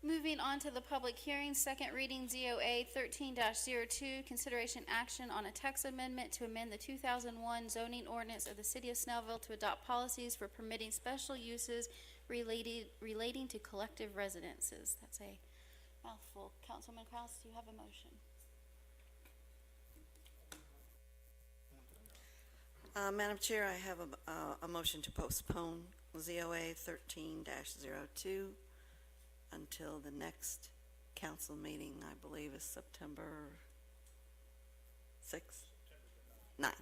Moving on to the public hearing, second reading ZOA 13-02, consideration action on a text amendment to amend the 2001 zoning ordinance of the City of Snellville to adopt policies for permitting special uses relating to collective residences. That's a mouthful. Councilman Kraus, do you have a motion? Madam Chair, I have a motion to postpone ZOA 13-02 until the next council meeting, I believe is September 6th, 9th.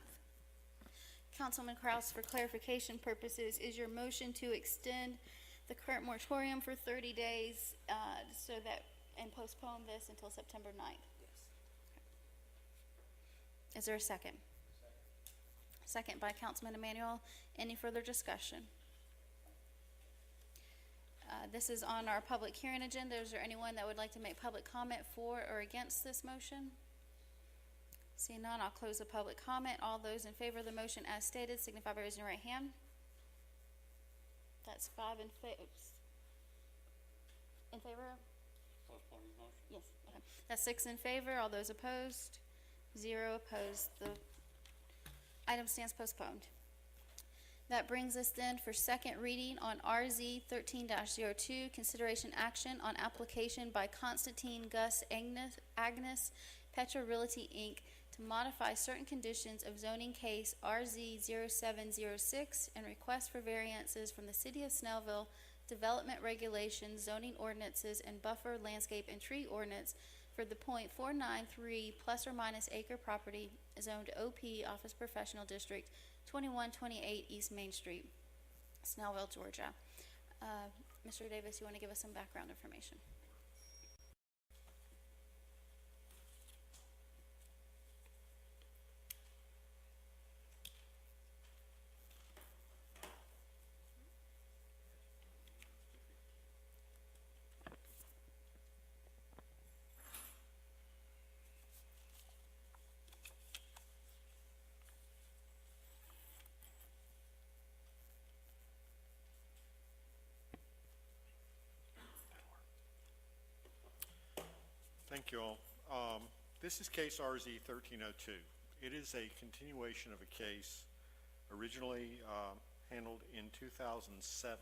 Councilman Kraus, for clarification purposes, is your motion to extend the current moratorium for 30 days and postpone this until September 9th? Yes. Is there a second? Second by Councilman Emanuel. Any further discussion? This is on our public hearing agenda. Is there anyone that would like to make public comment for or against this motion? Seeing none, I'll close the public comment. All those in favor of the motion as stated signify by raising your right hand. That's 5 in favor. In favor of? Postponing motion? Yes. Okay. That's 6 in favor. All those opposed? 0 opposed. The item stands postponed. That brings us then for second reading on RZ 13-02, consideration action on application by Constantine Gus Agnes Petra Realty, Inc. to modify certain conditions of zoning case RZ 0706 and request for variances from the City of Snellville development regulations, zoning ordinances, and buffer landscape and tree ordinance for the .493 plus or minus acre property zoned OP Office Professional District 2128 East Main Street, Snellville, Georgia. Mr. Davis, you want to give us some background information? Thank you all. This is case RZ 1302. It is a continuation of a case originally handled in 2007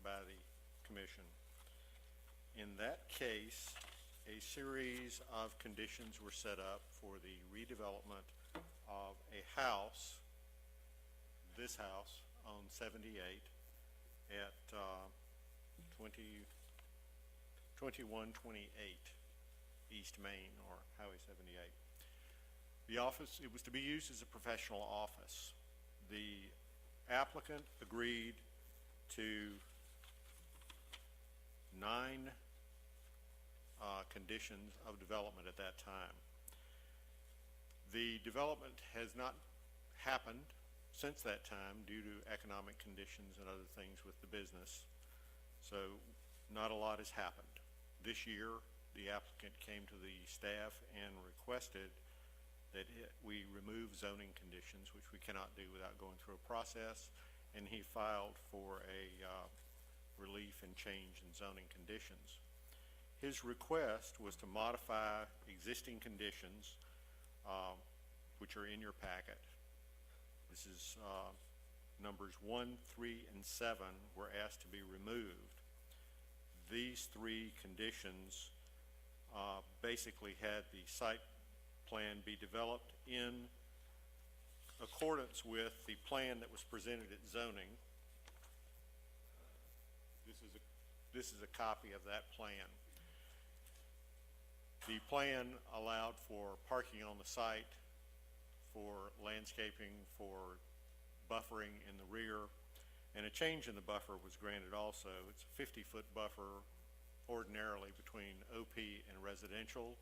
by the Commission. In that case, a series of conditions were set up for the redevelopment of a house, this house on 78 at 2128 East Main, or Highway 78. The office, it was to be used as a professional office. The applicant agreed to 9 conditions of development at that time. The development has not happened since that time due to economic conditions and other things with the business. So not a lot has happened. This year, the applicant came to the staff and requested that we remove zoning conditions, which we cannot do without going through a process, and he filed for a relief and change in zoning conditions. His request was to modify existing conditions, which are in your packet. This is numbers 1, 3, and 7 were asked to be removed. These 3 conditions basically had the site plan be developed in accordance with the plan that was presented at zoning. This is a copy of that plan. The plan allowed for parking on the site, for landscaping, for buffering in the rear, and a change in the buffer was granted also. It's a 50-foot buffer ordinarily between OP and residential,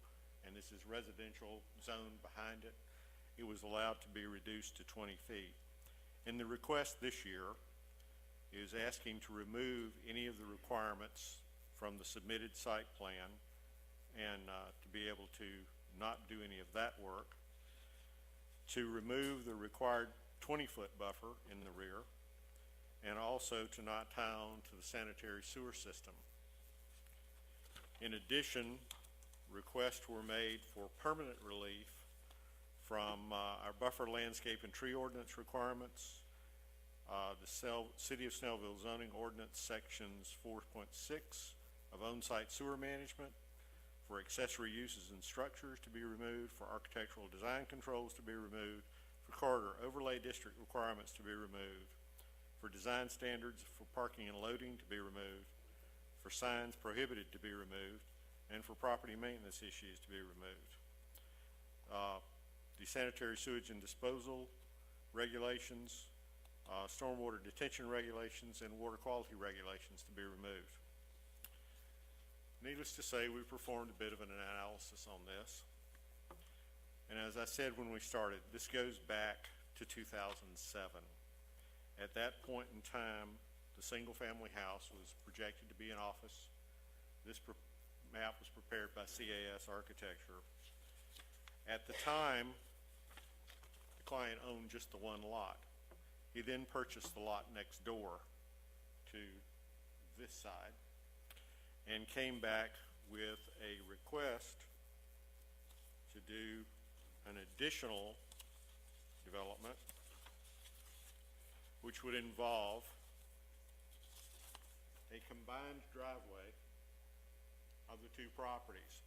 and this is residential zone behind it. It was allowed to be reduced to 20 feet. And the request this year is asking to remove any of the requirements from the submitted site plan and to be able to not do any of that work, to remove the required 20-foot buffer in the rear, and also to not tie on to the sanitary sewer system. In addition, requests were made for permanent relief from our buffer landscape and tree ordinance requirements, the City of Snellville zoning ordinance sections 4.6 of on-site sewer management, for accessory uses and structures to be removed, for architectural design controls to be removed, for corridor overlay district requirements to be removed, for design standards for parking and loading to be removed, for signs prohibited to be removed, and for property maintenance issues to be removed. The sanitary sewage and disposal regulations, stormwater detention regulations, and water quality regulations to be removed. Needless to say, we performed a bit of an analysis on this. And as I said when we started, this goes back to 2007. At that point in time, the single-family house was projected to be an office. This map was prepared by CAS Architecture. At the time, the client owned just the one lot. He then purchased the lot next door to this side and came back with a request to do an additional development, which would involve a combined driveway of the two properties.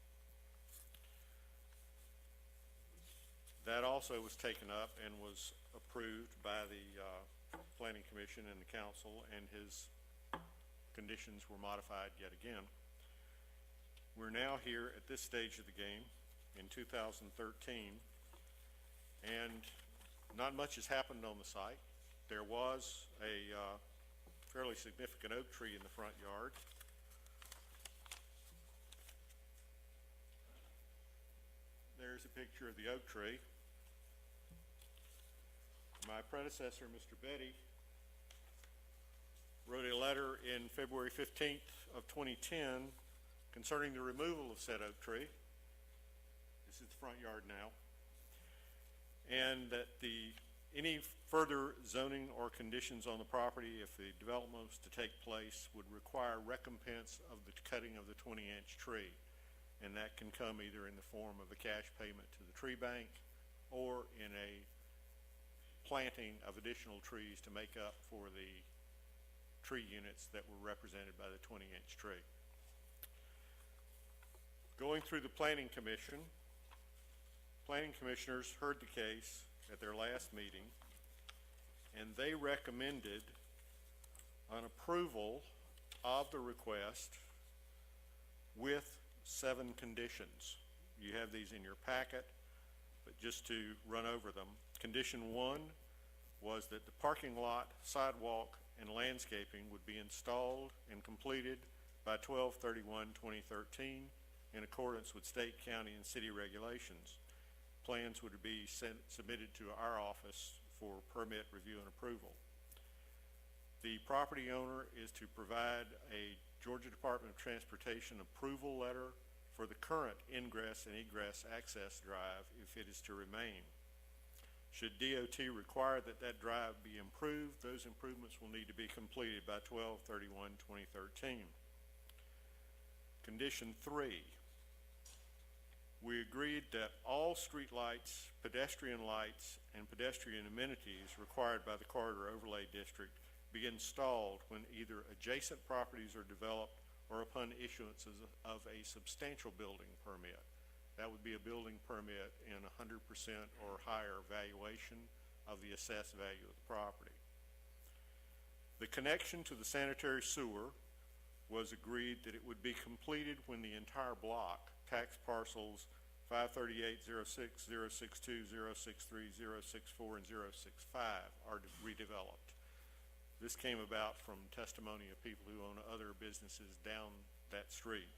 That also was taken up and was approved by the Planning Commission and the Council, and his conditions were modified yet again. We're now here at this stage of the game in 2013, and not much has happened on the site. There was a fairly significant oak tree in the front yard. There's a picture of the oak tree. My predecessor, Mr. Betty, wrote a letter in February 15th of 2010 concerning the removal of said oak tree. This is the front yard now. And that any further zoning or conditions on the property, if the development was to take place, would require recompense of the cutting of the 20-inch tree. And that can come either in the form of a cash payment to the tree bank or in a planting of additional trees to make up for the tree units that were represented by the 20-inch tree. Going through the Planning Commission, Planning Commissioners heard the case at their last meeting, and they recommended an approval of the request with 7 conditions. You have these in your packet, but just to run over them. Condition 1 was that the parking lot, sidewalk, and landscaping would be installed and completed by 12/31/2013 in accordance with state, county, and city regulations. Plans would be submitted to our office for permit review and approval. The property owner is to provide a Georgia Department of Transportation approval letter for the current ingress and egress access drive if it is to remain. Should DOT require that that drive be improved, those improvements will need to be completed by 12/31/2013. Condition 3, we agreed that all street lights, pedestrian lights, and pedestrian amenities required by the Corridor Overlay District be installed when either adjacent properties are developed or upon issuance of a substantial building permit. That would be a building permit in 100% or higher valuation of the assessed value of the property. The connection to the sanitary sewer was agreed that it would be completed when the entire block, tax parcels 538, 06, 062, 063, 064, and 065 are redeveloped. This came about from testimony of people who own other businesses down that street.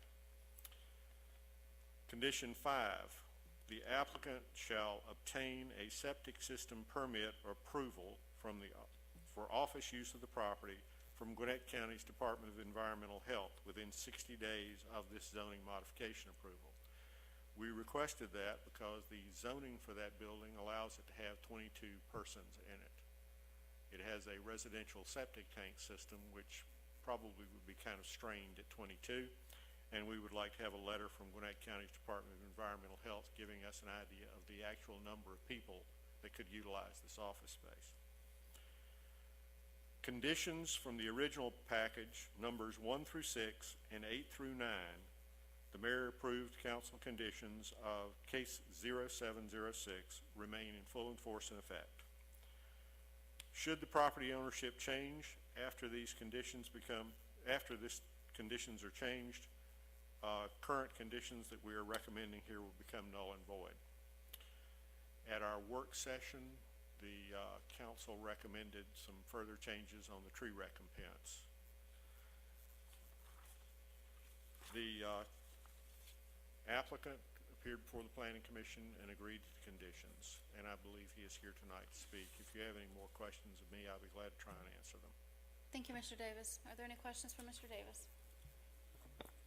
Condition 5, the applicant shall obtain a septic system permit or approval for office use of the property from Gwinnett County's Department of Environmental Health within 60 days of this zoning modification approval. We requested that because the zoning for that building allows it to have 22 persons in it. It has a residential septic tank system, which probably would be kind of strained at 22, And we would like to have a letter from Gwinnett County's Department of Environmental Health giving us an idea of the actual number of people that could utilize this office space. Conditions from the original package, numbers 1 through 6 and 8 through 9, the mayor approved council conditions of case 0706 remain in full and force and effect. Should the property ownership change after these conditions conditions are changed, current conditions that we are recommending here will become null and void. At our work session, the council recommended some further changes on the tree recompense. The applicant appeared before the Planning Commission and agreed to the conditions, and I believe he is here tonight to speak. If you have any more questions of me, I'll be glad to try and answer them. Thank you, Mr. Davis. Are there any questions for Mr. Davis?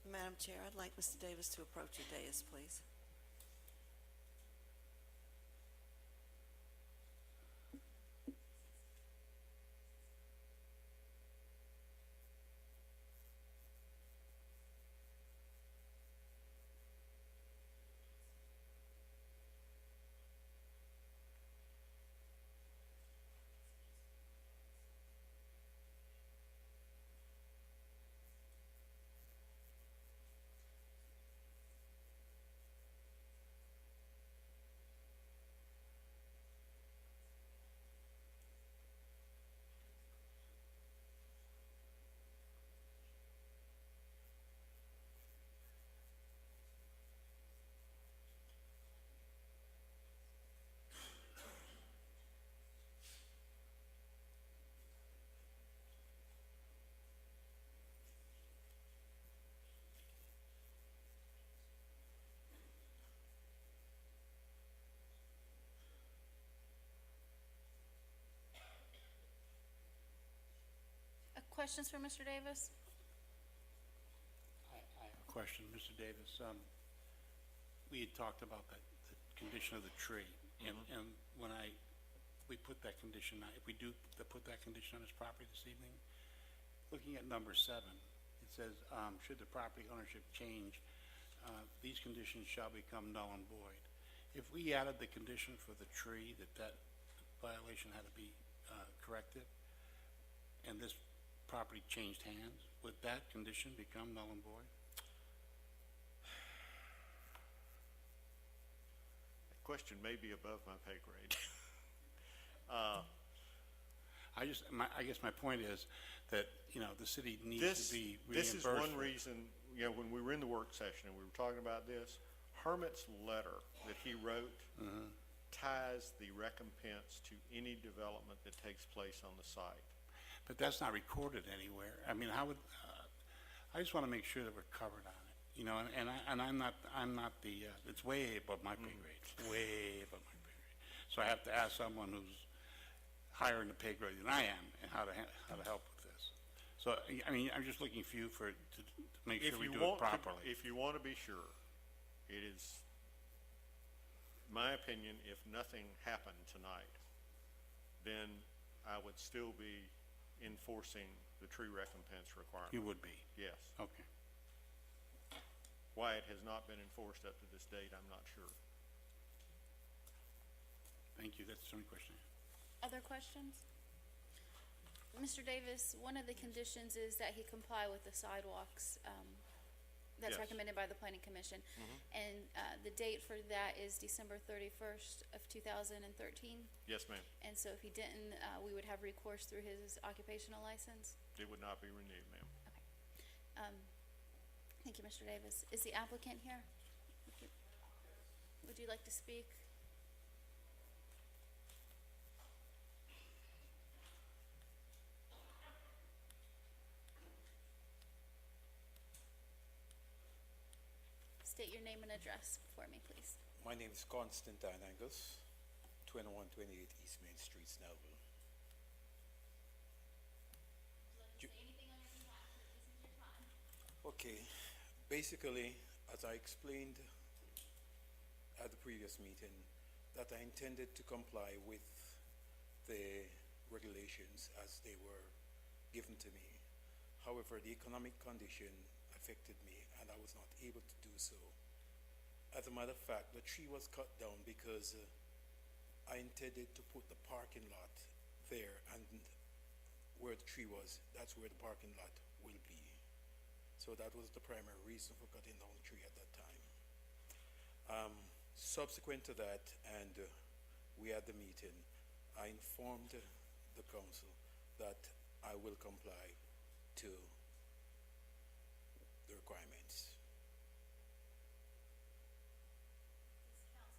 Madam Chair, I'd like Mr. Davis to approach the dais, please. Questions for Mr. Davis? I have a question, Mr. Davis. We had talked about the condition of the tree, and when we put that condition, if we do put that condition on this property this evening, looking at number 7, it says, should the property ownership change, these conditions shall become null and void. If we added the condition for the tree that violation had to be corrected, and this property changed hands, would that condition become null and void? That question may be above my pay grade. I guess my point is that, the city needs to be This reimbursed. is one reason, when we were in the work session and we were talking about this, Hermit's letter that he wrote ties the recompense to any development that takes place on the site. But that's not recorded anywhere. I mean, how would, I just want to make sure that we're covered on it, and I'm not the, it's way above my pay grade, way above my pay grade. So I have to ask someone who's higher in the pay grade than I am and how to help with this. So, I mean, I'm just looking for you to make sure we do it properly. If you want to be sure, it is my opinion, if nothing happened tonight, then I would still be enforcing the tree recompense requirement. You would be? Yes. Okay. Why it has not been enforced up to this date, I'm not sure. Thank you. That's the only question. Other questions? Mr. Davis, one of the conditions is that he comply with the sidewalks, that's Yes. recommended by the Planning Commission. And, the date for that is December 31st of 2013. Yes, ma'am. And so if he didn't, we would have recourse through his occupational license. It would not be renewed, ma'am. Thank you, Mr. Davis. Is the applicant here? Would you like to speak? State your name and address for me, please. My name is Constantine Angus, 2128 East Main Street, Snellville. Okay, basically, as I explained at the previous meeting, that I intended to comply with the regulations as they were given to me. However, the economic condition, I affected me, and I was not able to do so. As a matter of fact, the tree was cut down because I intended to put the parking lot there, and where the tree was, that's where the parking lot will be. So that was the primary reason for cutting down the tree at that time. Subsequent to that, and we had the meeting, I informed the council that I will comply to the requirements.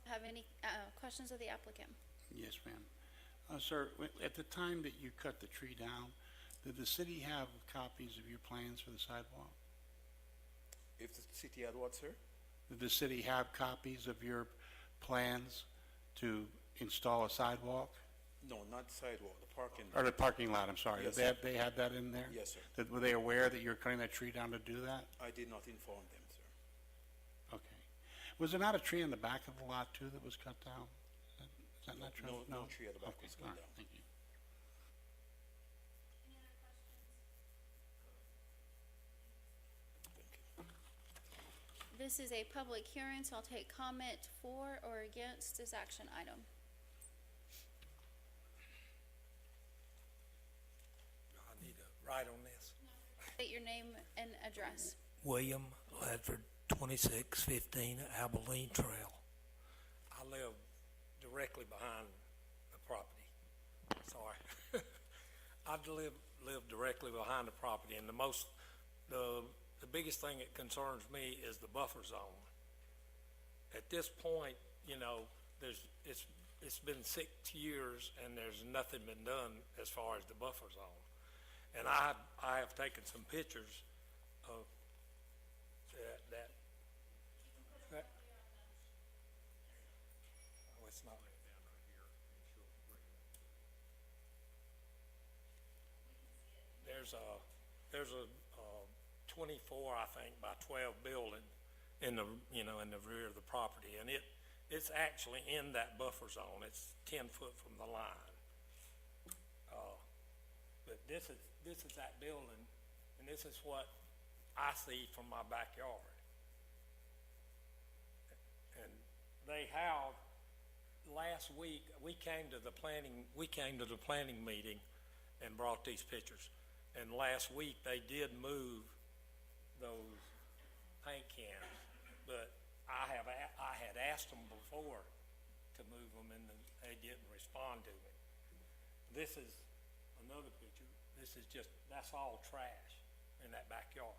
Have any questions of the applicant? Yes, ma'am. Sir, at the time that you cut the tree down, did the city have copies of your plans for the sidewalk? If the city had what, sir? Did the city have copies of your plans to install a sidewalk? No, not sidewalk, the parking Or lot. the parking lot, I'm sorry. Yes, They had that in there? Yes, sir. Were they aware that you were cutting that tree down to do that? I did not inform them, sir. Okay. Was there not a tree in the back of the lot too that was cut down? Is that not true? No tree at the back Okay, was all cut right, down. thank you. Thank you. This is a public hearing, so I'll take comment for or against this action item. I need to write on this. State your name and address. William Ledford, 2615 Abilene Trail. I live directly behind the property. Sorry. I live directly behind the property, and the biggest thing that concerns me is the buffer zone. At this point, you know, it's been 6 years and there's nothing been done as far as the buffer zone. And I have taken some pictures of that. Oh, it's not. There's a 24, I think, by 12 building in the rear of the property, and it's actually in that buffer zone. It's 10 foot from the line. But this is that building, and this is what I see from my backyard. And they have, last week, we came to the planning meeting and brought these pictures. And last week, they did move those paint cans, but I had asked them before to move them, and they didn't respond to me. This is another picture. This is that's all trash in that backyard.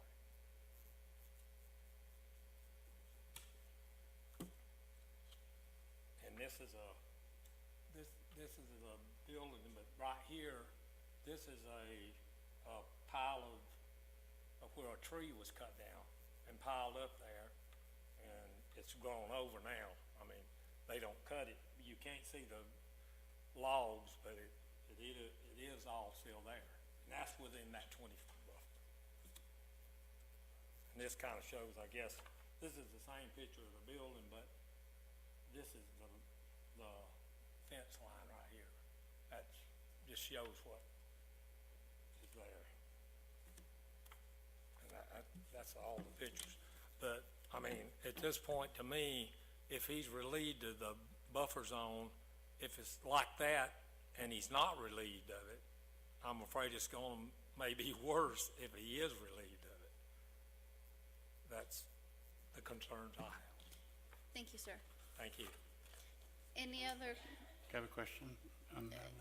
And this is a building, but right here, this is a pile of where a tree was cut down and piled up there, and it's grown over now. I mean, they don't cut it. You can't see the logs, but it is all still there. And that's within that 20-foot buffer. And this kind of shows, I guess, this is the same picture of the building, but this is the fence line right here. That just shows what is there. And that's all the pictures. But, I mean, at this point, to me, if he's relieved of the buffer zone, if it's like that and he's not relieved of it, I'm afraid it's going to maybe worse if he is relieved of it. That's the concerns I have. Thank you, sir. Thank you. Any other, Do you have a question on that?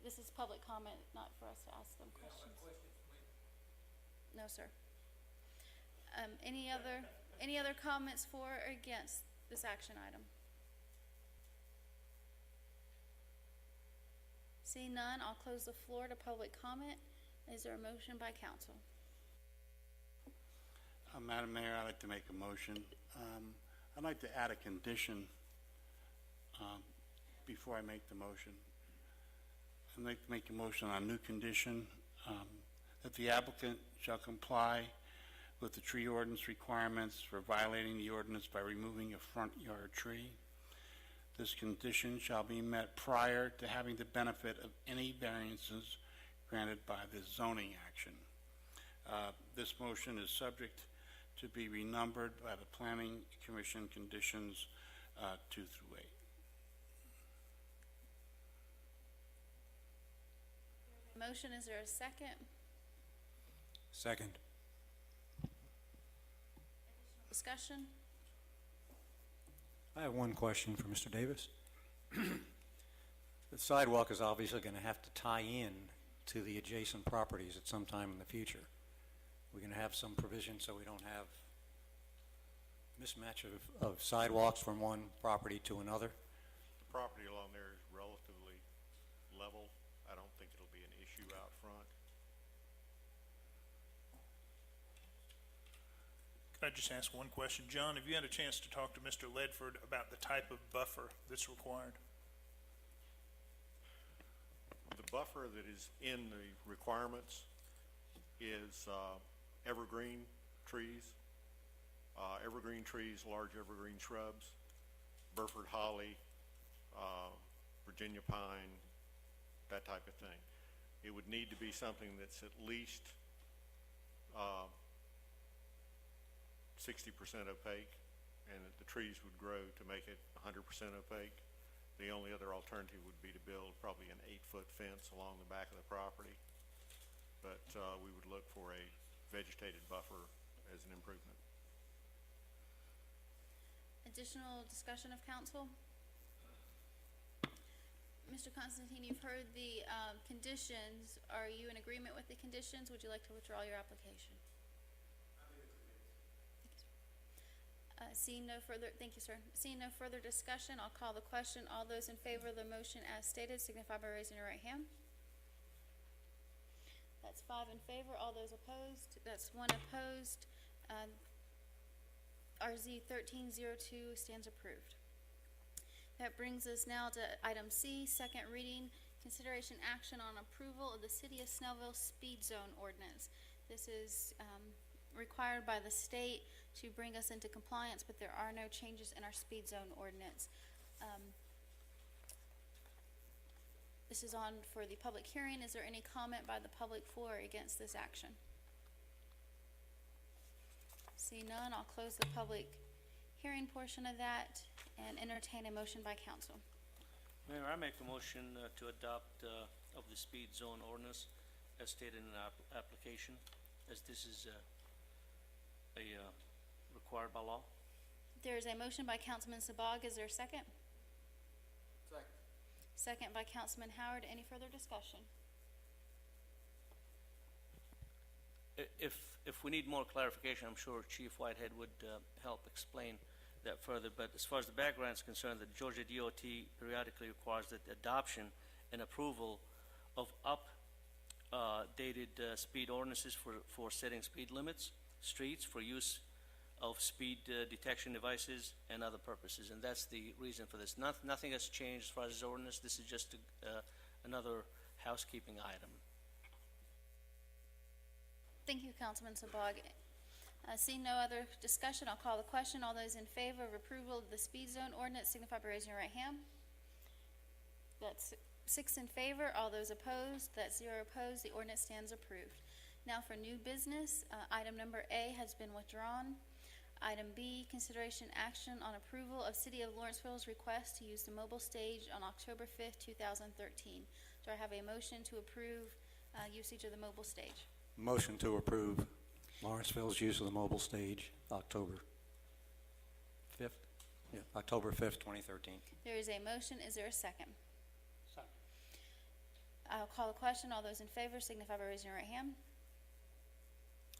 this is public comment, not for us to ask them questions. No, sir. Any other comments for or against this action item? Seeing none, I'll close the floor to public comment. Is there a motion by council? Madam Mayor, I'd like to make a motion. I'd like to add a condition before I make the motion. I'd like to make a motion on a new condition that the applicant shall comply with the tree ordinance requirements for violating the ordinance by removing a front yard tree. This condition shall be met prior to having the benefit of any variances granted by the zoning action. This motion is subject to be renumbered by the Planning Commission conditions 2 through 8. Motion, is there a second? Second. Discussion? I have one question for Mr. Davis. The sidewalk is obviously going to have to tie in to the adjacent properties at some time in the future. We're going to have some provision so we don't have mismatch of sidewalks from one property to another. The property along there is relatively level. I don't think it'll be an issue out front. Can I just ask one question? John, have you had a chance to talk to Mr. Ledford about the type of buffer that's required? The buffer that is in the requirements is evergreen trees, large evergreen shrubs, Burford holly, Virginia pine, that type of thing. It would need to be something that's at least 60% opaque, and that the trees would grow to make it 100% opaque. The only other alternative would be to build probably an 8-foot fence along the back of the property. But we would look for a vegetated buffer as an improvement. Additional discussion of council? Mr. Constantine, you've heard the conditions. Are you in agreement with the conditions? Would you like to withdraw your application? Seeing no further, thank you, sir. Seeing no further discussion, I'll call the question. All those in favor of the motion as stated signify by raising your right hand. That's 5 in favor. All those opposed, that's 1 opposed. RZ 1302 stands approved. That brings us now to item C, second reading, consideration action on approval of the City of Snellville Speed Zone Ordinance. This is required by the state to bring us into compliance, but there are no changes in our speed zone ordinance. This is on for the public hearing. Is there any comment by the public for or against this action? See none, I'll close the public hearing portion of that and entertain a motion by council. Mayor, I make a motion to adopt of the speed zone ordinance as stated in our application, as this is required by law. There is a motion by Councilman Sabag. Is there a second? Second. Second by Councilman Howard. Any further discussion? If we need more clarification, I'm sure Chief Whitehead would help explain that further. But as far as the background is concerned, the Georgia DOT periodically requires that the adoption and approval of updated speed ordinances for setting speed limits, streets, for use of speed detection devices and other purposes, and that's the reason for this. Nothing has changed as far as this ordinance. This is just another housekeeping item. Thank you, Councilman Sabag. Seeing no other discussion, I'll call the question. All those in favor of approval of the speed zone ordinance signify by raising your right hand. That's 6 in favor. All those opposed, that's 0 opposed. The ordinance stands approved. Now for new business, item number A has been withdrawn. Item B, consideration action on approval of City of Lawrenceville's request to use the mobile stage on October 5th, 2013. Do I have a motion to approve usage of the mobile stage? Motion to approve Lawrenceville's use of the mobile stage, October 5th? Yeah, October 5th, 2013. There is a motion. Is there a second? Second. I'll call the question. All those in favor signify by raising your right hand.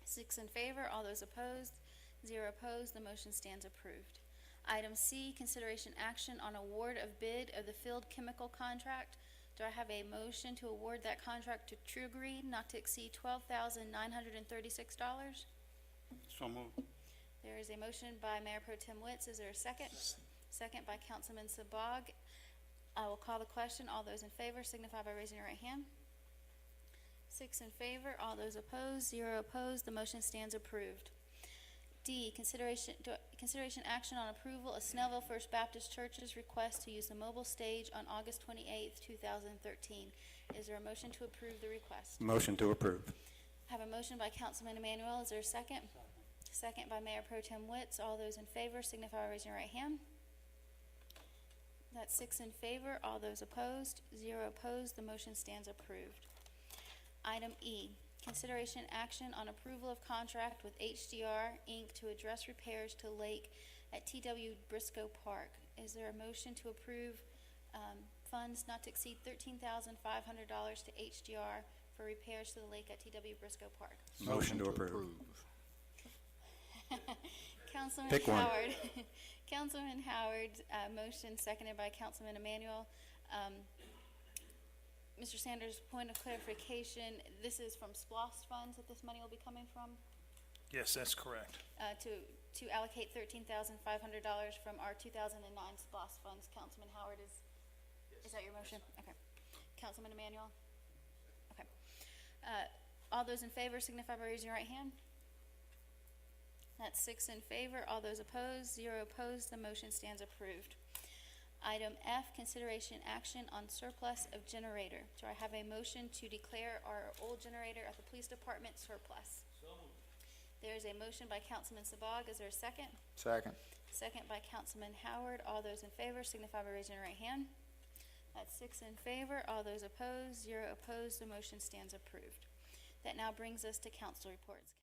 6 in favor. All those opposed, 0 opposed. The motion stands approved. Item C, consideration action on award of bid of the field chemical contract. Do I have a motion to award that contract to True Green not to exceed $12,936? So moved. There is a motion by Mayor Pro Tem Witz. Is there a second? Second by Councilman Sabag. I will call the question. All those in favor signify by raising your right hand. 6 in favor. All those opposed, 0 opposed. The motion stands approved. D, consideration action on approval of Snellville First Baptist Church's request to use the mobile stage on August 28th, 2013. Is there a motion to approve the request? Motion to approve. I have a motion by Councilman Emanuel. Is there a second? second by Mayor Pro Tem Witz. All those in favor signify by raising your right hand. That's 6 in favor, all those opposed, 0 opposed. The motion stands approved. Item E, consideration action on approval of contract with HDR Inc. to address repairs to lake at TW Briscoe Park. Is there a motion to approve funds not to exceed $13,500 to HDR for repairs to the lake at TW Briscoe Park? Motion to approve. Councilman Pick one. Howard. Councilman Howard, motion seconded by Councilman Emmanuel. Mr. Sanders, point of clarification, this is from SPOS funds that this money will be coming from, Yes, that's correct. to allocate $13,500 from our 2009 SPOS funds. Councilman Howard, is that your motion? Okay. Councilman Emmanuel? Okay. All those in favor signify by raising your right hand. That's 6 in favor. All those opposed, 0 opposed. The motion stands approved. Item F, consideration action on surplus of generator. Do I have a motion to declare our old generator at the police department surplus? There is a motion by Councilman Sabag. Is there a second? Second. Second by Councilman Howard. All those in favor signify by raising your right hand. That's 6 in favor. All those opposed, 0 opposed. The motion stands approved. That now brings us to council reports.